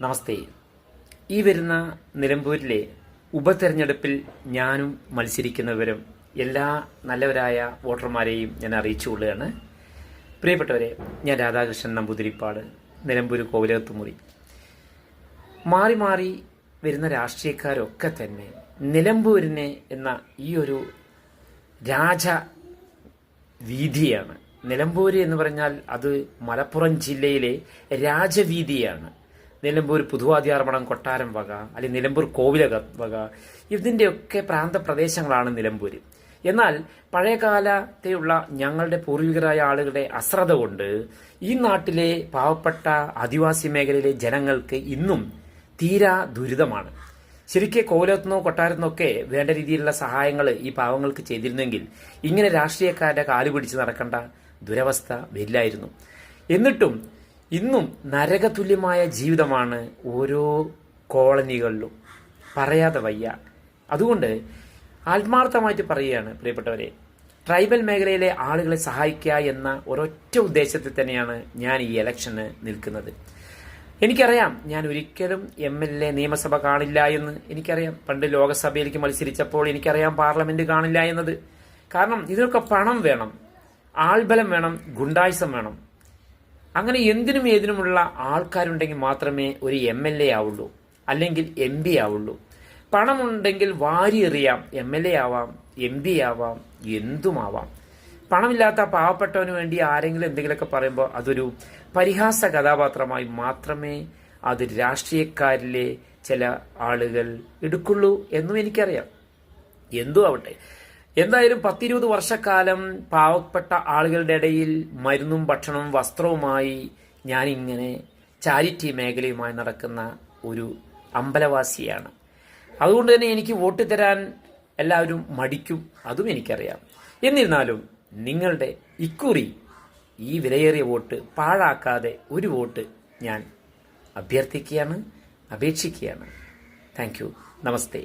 നമസ്തേ. ഈ വരുന്ന നിലമ്പൂരിലെ ഉപതെരഞ്ഞെടുപ്പിൽ ഞാനും മത്സരിക്കുന്നവരും എല്ലാ നല്ലവരായ വോട്ടർമാരെയും ഞാൻ അറിയിച്ചുകൊള്ളുകയാണ്. പ്രിയപ്പെട്ടവരെ, ഞാൻ രാധാകൃഷ്ണൻ നമ്പൂതിരിപ്പാട്, നിലമ്പൂർ കോവിലകത്തുമുറി. മാറി മാറി വരുന്ന രാഷ്ട്രീയക്കാരൊക്കെ തന്നെ നിലമ്പൂരിനെ എന്ന ഈ ഒരു രാജവീതിയാണ്. നിലമ്പൂർ എന്ന് പറഞ്ഞാൽ അത് മലപ്പുറം ജില്ലയിലെ രാജവീതിയാണ്. നിലമ്പൂർ പുതുവാദ്യാർമണം കൊട്ടാരം വക, അല്ലെങ്കിൽ നിലമ്പൂർ കോവിലകം വക, ഇതിൻ്റെയൊക്കെ പ്രാന്തപ്രദേശങ്ങളാണ് നിലമ്പൂർ. എന്നാൽ പഴയകാലത്തെയുള്ള ഞങ്ങളുടെ പൂർവികരായ ആളുകളുടെ അശ്രദ്ധ കൊണ്ട് ഈ നാട്ടിലെ പാവപ്പെട്ട ആദിവാസി മേഖലയിലെ ജനങ്ങൾക്ക് ഇന്നും തീരാ ദുരിതമാണ്. ശരിക്കും കോവിലത്തുനിന്നോ കൊട്ടാരത്തിനൊക്കെ വേണ്ട രീതിയിലുള്ള സഹായങ്ങൾ ഈ പാവങ്ങൾക്ക് ചെയ്തിരുന്നെങ്കിൽ ഇങ്ങനെ രാഷ്ട്രീയക്കാരുടെ കാല് പിടിച്ച് നടക്കേണ്ട ദുരവസ്ഥ വരില്ലായിരുന്നു. എന്നിട്ടും ഇന്നും നരകതുല്യമായ ജീവിതമാണ് ഓരോ കോളനികളിലും, പറയാതെ വയ്യ. അതുകൊണ്ട് ആത്മാർത്ഥമായിട്ട് പറയുകയാണ് പ്രിയപ്പെട്ടവരെ, ട്രൈബൽ മേഖലയിലെ ആളുകളെ സഹായിക്കുക എന്ന ഒരൊറ്റ ഉദ്ദേശത്തിൽ തന്നെയാണ് ഞാൻ ഈ ഇലക്ഷന് നിൽക്കുന്നത്. എനിക്കറിയാം, ഞാൻ ഒരിക്കലും MLA നിയമസഭ കാണില്ല എന്ന് എനിക്കറിയാം. പണ്ട് ലോകസഭയിലേക്ക് മത്സരിച്ചപ്പോൾ എനിക്കറിയാം പാർലമെന്റ് കാണില്ല എന്നത്. കാരണം ഇതിനൊക്കെ പണം വേണം, ആൾബലം വേണം, ഗുണ്ടായുസം വേണം. അങ്ങനെ എന്തിനും ഏതിനുമുള്ള ആൾക്കാരുണ്ടെങ്കിൽ മാത്രമേ ഒരു MLA ആവുള്ളൂ, അല്ലെങ്കിൽ MP ആവുള്ളൂ. പണമുണ്ടെങ്കിൽ വാരിയെറിയാം, MLA ആവാം, MP ആവാം, എന്തുമാവാം. പണമില്ലാത്ത പാവപ്പെട്ടവന് വേണ്ടി ആരെങ്കിലും എന്തെങ്കിലുമൊക്കെ പറയുമ്പോൾ അതൊരു പരിഹാസ കഥാപാത്രമായി മാത്രമേ അത് രാഷ്ട്രീയക്കാരിലെ ചില ആളുകൾ എടുക്കുള്ളൂ എന്നും എനിക്കറിയാം. എന്തു ആവട്ടെ, എന്തായാലും 10-20 വർഷക്കാലം പാവപ്പെട്ട ആളുകളുടെ ഇടയിൽ മരുന്നും ഭക്ഷണവും വസ്ത്രവുമായി ഞാനിങ്ങനെ ചാരിറ്റി മേഖലയുമായി നടക്കുന്ന ഒരു അമ്പലവാസിയാണ്. അതുകൊണ്ട് തന്നെ എനിക്ക് വോട്ട് തരാൻ എല്ലാവരും മടിക്കും, അതും എനിക്കറിയാം. എന്നിരുന്നാലും നിങ്ങളുടെ ഇക്കുറി ഈ വിലയേറിയ വോട്ട് പാഴാക്കാതെ ഒരു വോട്ട് ഞാൻ അഭ്യർത്ഥിക്കുകയാണ്, അപേക്ഷിക്കുകയാണ്. Thank you. നമസ്തേ.